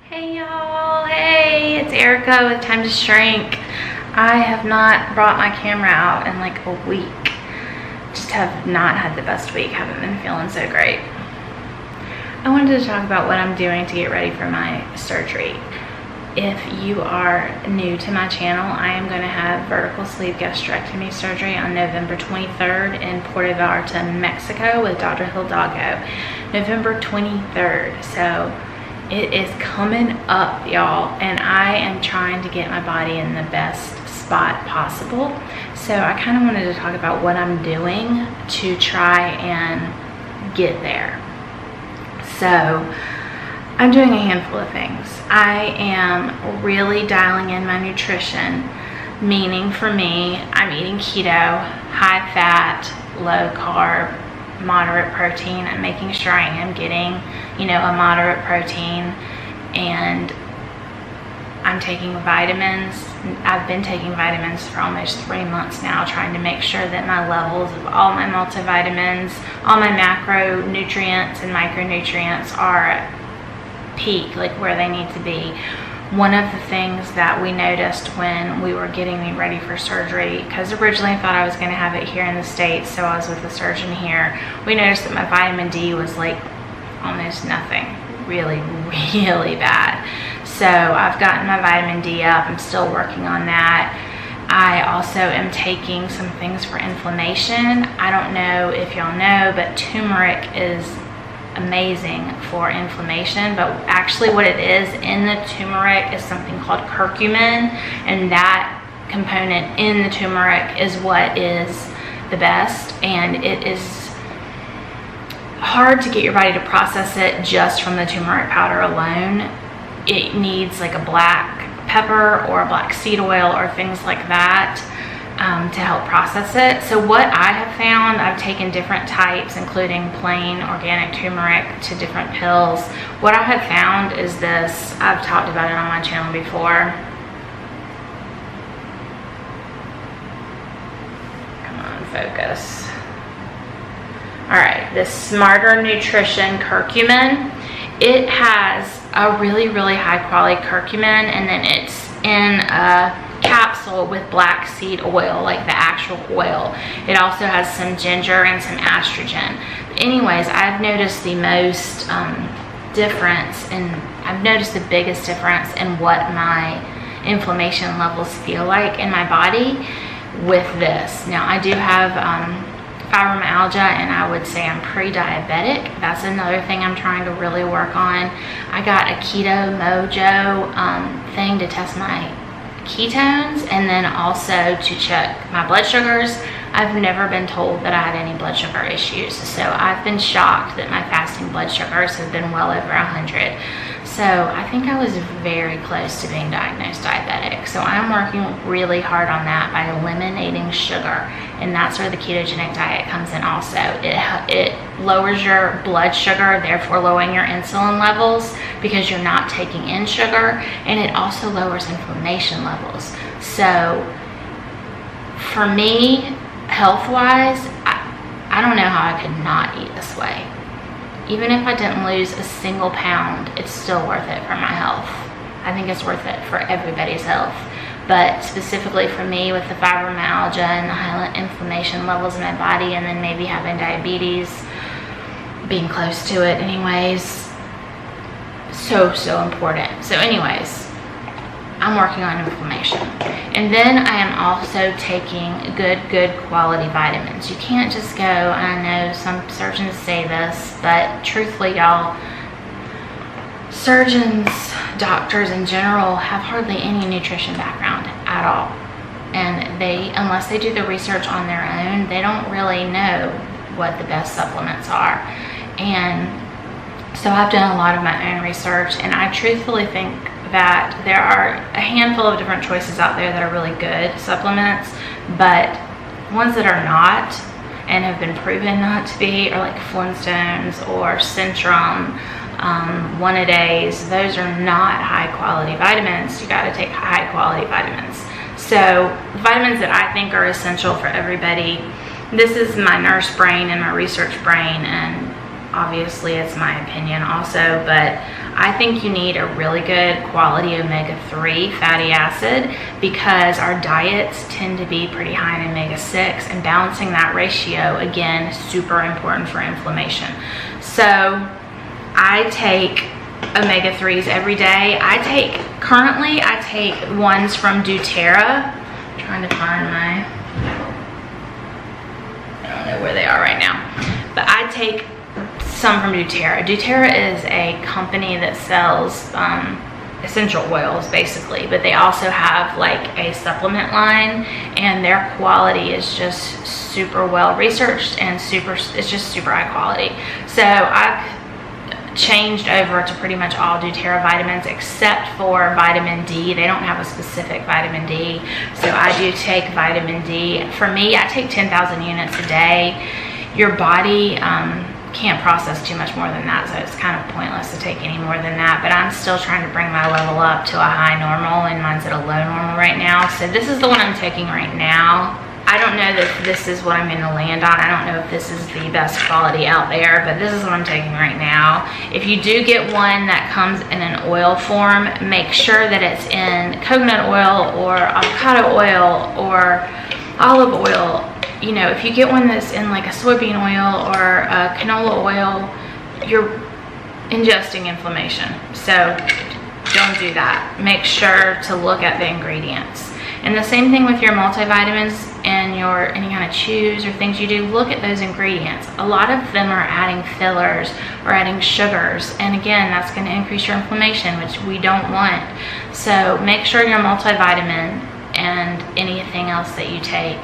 Hey y'all, hey, it's Erica with TimetoShrink. I have not brought my camera out in like a week. Just have not had the best week, haven't been feeling so great. I wanted to talk about what I'm doing to get ready for my surgery. If you are new to my channel, I am going to have vertical sleeve gastrectomy surgery on November 23rd in Puerto Vallarta, Mexico with Dr. Hidalgo. November 23rd, so it is coming up, y'all, and I am trying to get my body in the best spot possible. So I kind of wanted to talk about what I'm doing to try and get there. So I'm doing a handful of things. I am really dialing in my nutrition, meaning for me, I'm eating keto, high fat, low carb, moderate protein. I'm making sure I am getting, a moderate protein, and I'm taking vitamins. I've been taking vitamins for almost 3 months now, trying to make sure that my levels of all my multivitamins, all my macronutrients and micronutrients are at peak, like where they need to be. One of the things that we noticed when we were getting me ready for surgery, because originally I thought I was going to have it here in the States, so I was with the surgeon here, we noticed that my vitamin D was like almost nothing, really, really bad. So I've gotten my vitamin D up. I'm still working on that. I also am taking some things for inflammation. I don't know if y'all know, but turmeric is amazing for inflammation, but actually what it is in the turmeric is something called curcumin, and that component in the turmeric is what is the best, and it is hard to get your body to process it just from the turmeric powder alone. It needs like a black pepper or a black seed oil or things like that to help process it. So what I have found, I've taken different types, including plain organic turmeric to different pills. What I have found is this. I've talked about it on my channel before. Come on, focus. All right, this Smarter Nutrition curcumin. It has a really, really high quality curcumin, and then it's in a capsule with black seed oil, like the actual oil. It also has some ginger and some estrogen. Anyways, I've noticed the most difference, and I've noticed the biggest difference in what my inflammation levels feel like in my body with this. Now, I do have fibromyalgia, and I would say I'm pre-diabetic. That's another thing I'm trying to really work on. I got a Keto Mojo thing to test my ketones, and then also to check my blood sugars. I've never been told that I had any blood sugar issues, so I've been shocked that my fasting blood sugars have been well over 100. So I think I was very close to being diagnosed diabetic. So I'm working really hard on that by eliminating sugar, and that's where the ketogenic diet comes in also. It lowers your blood sugar, therefore lowering your insulin levels because you're not taking in sugar, and it also lowers inflammation levels. So for me, health-wise, I don't know how I could not eat this way. Even if I didn't lose a single pound, it's still worth it for my health. I think it's worth it for everybody's health. But specifically for me, with the fibromyalgia and the high inflammation levels in my body, and then maybe having diabetes, being close to it anyways, so important. So anyways, I'm working on inflammation. And then I am also taking good quality vitamins. You can't just go, I know some surgeons say this, but truthfully, y'all, surgeons, doctors in general have hardly any nutrition background at all. And unless they do the research on their own, they don't really know what the best supplements are. And so I've done a lot of my own research, and I truthfully think that there are a handful of different choices out there that are really good supplements, but ones that are not and have been proven not to be are like Flintstones or Centrum, one-a-days. Those are not high quality vitamins. You got to take high quality vitamins. So vitamins that I think are essential for everybody. This is my nurse brain and my research brain, and Obviously, it's my opinion also, but I think you need a really good quality omega-3 fatty acid because our diets tend to be pretty high in omega-6, and balancing that ratio, again, super important for inflammation. So I take omega-3s every day. Currently I take ones from doTERRA. I'm trying to find I don't know where they are right now, but I take some from doTERRA. doTERRA is a company that sells essential oils basically, but they also have like a supplement line, and their quality is just super well researched and it's just super high quality. So I've changed over to pretty much all doTERRA vitamins except for vitamin D. They don't have a specific vitamin D, so I do take vitamin D. For me, I take 10,000 units a day. Your body can't process too much more than that, so it's kind of pointless to take any more than that, but I'm still trying to bring my level up to a high normal, and mine's at a low normal right now. So this is the one I'm taking right now. I don't know that this is what I'm going to land on. I don't know if this is the best quality out there, but this is what I'm taking right now. If you do get one that comes in an oil form, make sure that it's in coconut oil or avocado oil or olive oil. You know, if you get one that's in like a soybean oil or a canola oil, you're ingesting inflammation. So don't do that. Make sure to look at the ingredients. And the same thing with your multivitamins and your any kind of chews or things you do. Look at those ingredients. A lot of them are adding fillers or adding sugars, and again, that's going to increase your inflammation, which we don't want. So make sure your multivitamin and anything else that you take,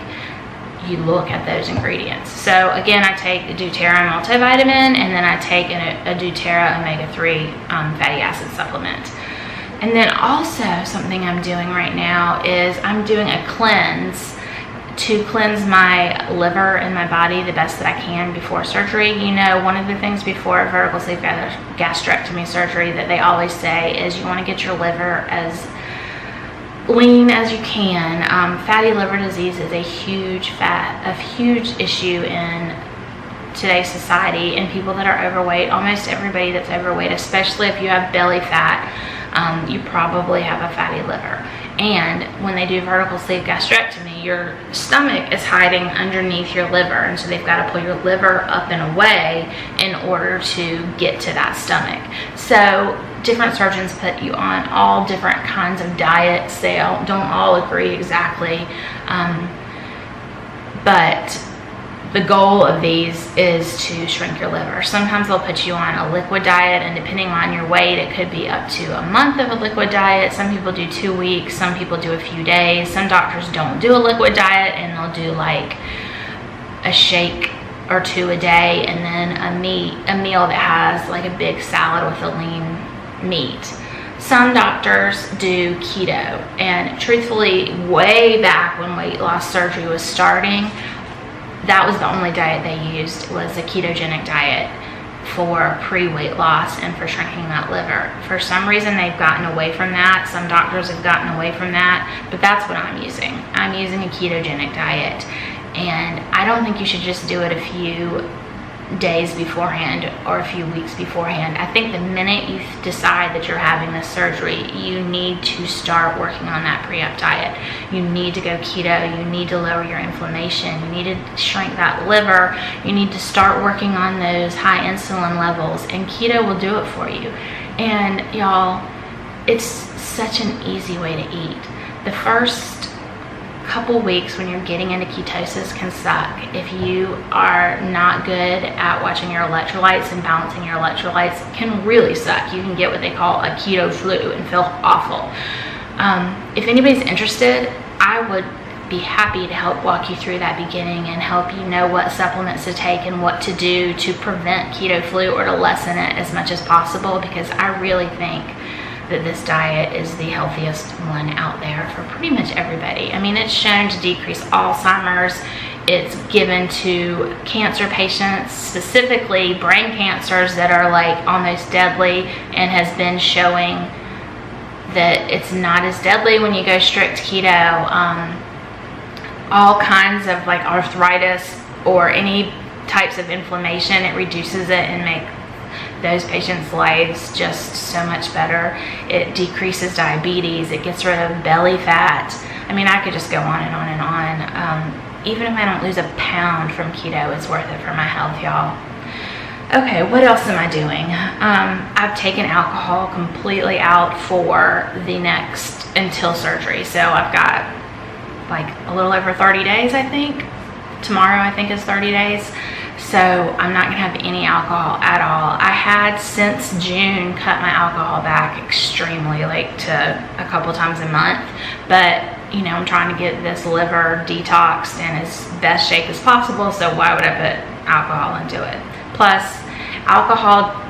you look at those ingredients. So again, I take the doTERRA multivitamin, and then I take a doTERRA omega-3 fatty acid supplement. And then also something I'm doing right now is I'm doing a cleanse to cleanse my liver and my body the best that I can before surgery. You know, one of the things before a vertical sleeve gastrectomy surgery that they always say is you want to get your liver as lean as you can. Fatty liver disease is a huge issue in today's society, and people that are overweight, almost everybody that's overweight, especially if you have belly fat, you probably have a fatty liver. And when they do vertical sleeve gastrectomy, your stomach is hiding underneath your liver, and so they've got to pull your liver up and away in order to get to that stomach. So different surgeons put you on all different kinds of diets. They don't all agree exactly, but the goal of these is to shrink your liver. Sometimes they'll put you on a liquid diet, and depending on your weight, it could be up to a month of a liquid diet. Some people do 2 weeks, some people do a few days. Some doctors don't do a liquid diet, and they'll do like a shake or two a day, and then a meal that has like a big salad with a lean meat. Some doctors do keto, and truthfully, way back when weight loss surgery was starting, that was the only diet they used, was a ketogenic diet for pre-weight loss and for shrinking that liver. For some reason, they've gotten away from that. Some doctors have gotten away from that, but that's what I'm using. I'm using a ketogenic diet, and I don't think you should just do it a few days beforehand or a few weeks beforehand. I think the minute you decide that you're having this surgery, you need to start working on that pre-op diet. You need to go keto. You need to lower your inflammation. You need to shrink that liver. You need to start working on those high insulin levels, and keto will do it for you. And y'all, it's such an easy way to eat. The first couple weeks when you're getting into ketosis can suck. If you are not good at watching your electrolytes and balancing your electrolytes, it can really suck. You can get what they call a keto flu and feel awful. If anybody's interested, I would be happy to help walk you through that beginning and help you know what supplements to take and what to do to prevent keto flu or to lessen it as much as possible, because I really think that this diet is the healthiest one out there for pretty much everybody. I mean, it's shown to decrease Alzheimer's. It's given to cancer patients, specifically brain cancers that are like almost deadly, and has been showing that it's not as deadly when you go strict keto. All kinds of like arthritis or any types of inflammation. It reduces it and makes those patients' lives just so much better. It decreases diabetes. It gets rid of belly fat. I mean, I could just go on and on and on. Even if I don't lose a pound from keto, it's worth it for my health, y'all. Okay, what else am I doing? I've taken alcohol completely out for the next, until surgery. So I've got like a little over 30 days, I think. Tomorrow, I think, is 30 days. So I'm not gonna have any alcohol at all. I had since June cut my alcohol back extremely, like to a couple times a month. But you know, I'm trying to get this liver detoxed in as best shape as possible. So why would I put alcohol into it? Plus, alcohol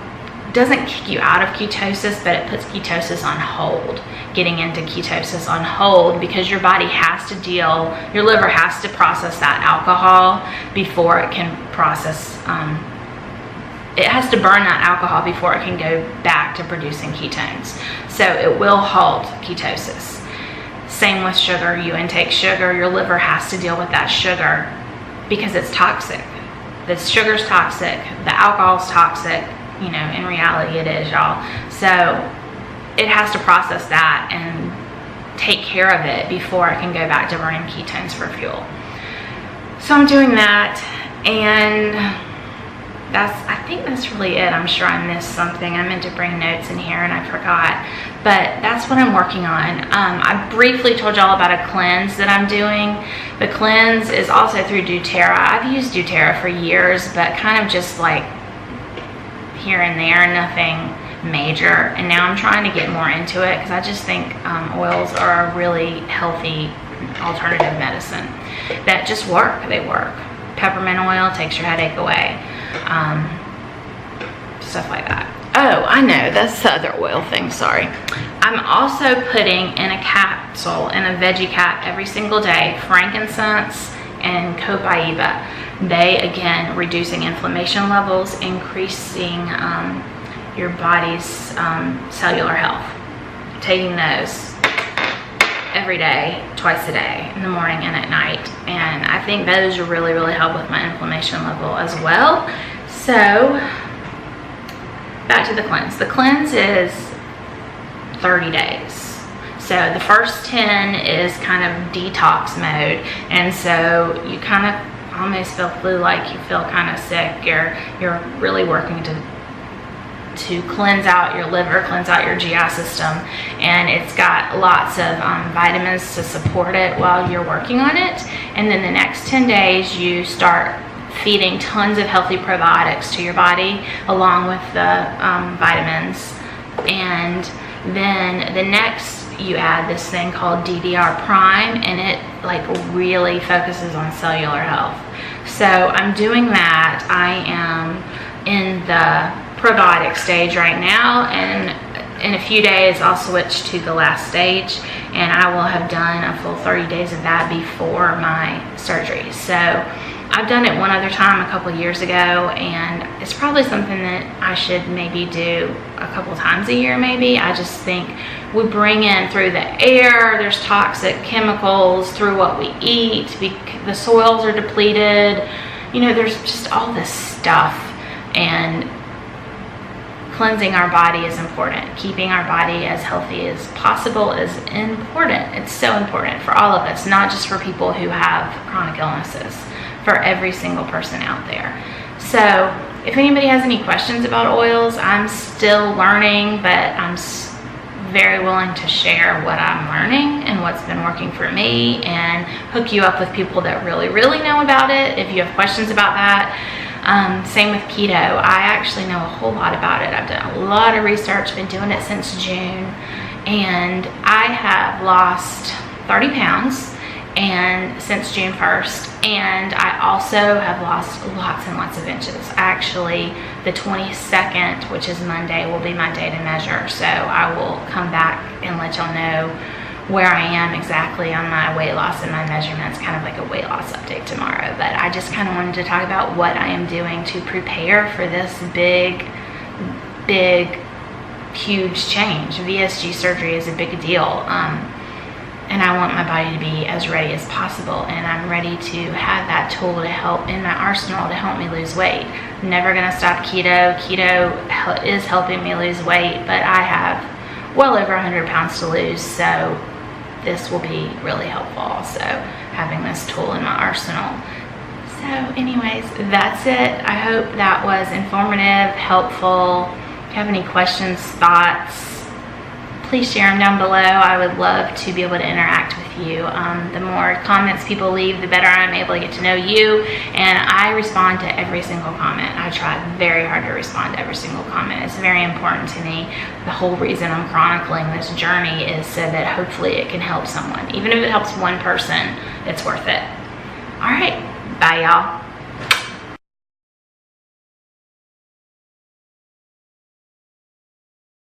doesn't kick you out of ketosis, but it puts ketosis on hold. Getting into ketosis on hold, because your body has to deal, your liver has to process that alcohol before it can process, it has to burn that alcohol before it can go back to producing ketones. So it will halt ketosis. Same with sugar. You intake sugar, your liver has to deal with that sugar because it's toxic. The sugar's toxic, the alcohol's toxic, you know, in reality it is, y'all. So it has to process that and take care of it before it can go back to burning ketones for fuel. So I'm doing that, and I think that's really it. I'm sure I missed something. I meant to bring notes in here and I forgot, but that's what I'm working on. I briefly told y'all about a cleanse that I'm doing. The cleanse is also through doTERRA. I've used doTERRA for years, but kind of just like here and there, nothing major. And now I'm trying to get more into it because I just think oils are a really healthy alternative medicine that just work. They work. Peppermint oil takes your headache away. Stuff like that. Oh, I know, that's the other oil thing, sorry. I'm also putting in a capsule, in a veggie cap every single day, frankincense and copaiba. They, again, reducing inflammation levels, increasing your body's cellular health. Taking those every day, twice a day, in the morning and at night. And I think those really, really help with my inflammation level as well. So, back to the cleanse. The cleanse is 30 days. So the first 10 is kind of detox mode. And so you kind of almost feel flu-like, you feel kind of sick. You're really working to cleanse out your liver, cleanse out your GI system, and it's got lots of vitamins to support it while you're working on it. And then the next 10 days you start feeding tons of healthy probiotics to your body along with the vitamins. And then the next you add this thing called DDR Prime, and it like really focuses on cellular health. So I'm doing that. I am in the probiotic stage right now, and in a few days I'll switch to the last stage, and I will have done a full 30 days of that before my surgery. So I've done it one other time a couple years ago, and it's probably something that I should maybe do a couple times a year maybe. I just think we bring in through the air, there's toxic chemicals through what we eat, the soils are depleted, you know, there's just all this stuff, and cleansing our body is important. Keeping our body as healthy as possible is important. It's so important for all of us, not just for people who have chronic illnesses, for every single person out there. So if anybody has any questions about oils, I'm still learning, but I'm very willing to share what I'm learning and what's been working for me, and hook you up with people that really, really know about it if you have questions about that. Same with keto. I actually know a whole lot about it. I've done a lot of research, been doing it since June, and I have lost 30 pounds and since June 1st, and I also have lost lots and lots of inches. Actually, the 22nd, which is Monday, will be my day to measure, so I will come back and let y'all know where I am exactly on my weight loss and my measurements, kind of like a weight loss update tomorrow. But I just kind of wanted to talk about what I am doing to prepare for this big, huge change. VSG surgery is a big deal. and I want my body to be as ready as possible, and I'm ready to have that tool to help in my arsenal to help me lose weight. I'm never gonna stop keto. Keto is helping me lose weight, but I have well over 100 pounds to lose, so this will be really helpful also, having this tool in my arsenal. So anyways, that's it. I hope that was informative, helpful. If you have any questions, thoughts, please share them down below. I would love to be able to interact with you. The more comments people leave, the better I'm able to get to know you, and I respond to every single comment. I try very hard to respond to every single comment. It's very important to me. The whole reason I'm chronicling this journey is so that hopefully it can help someone. Even if it helps one person, it's worth it. All right, bye y'all.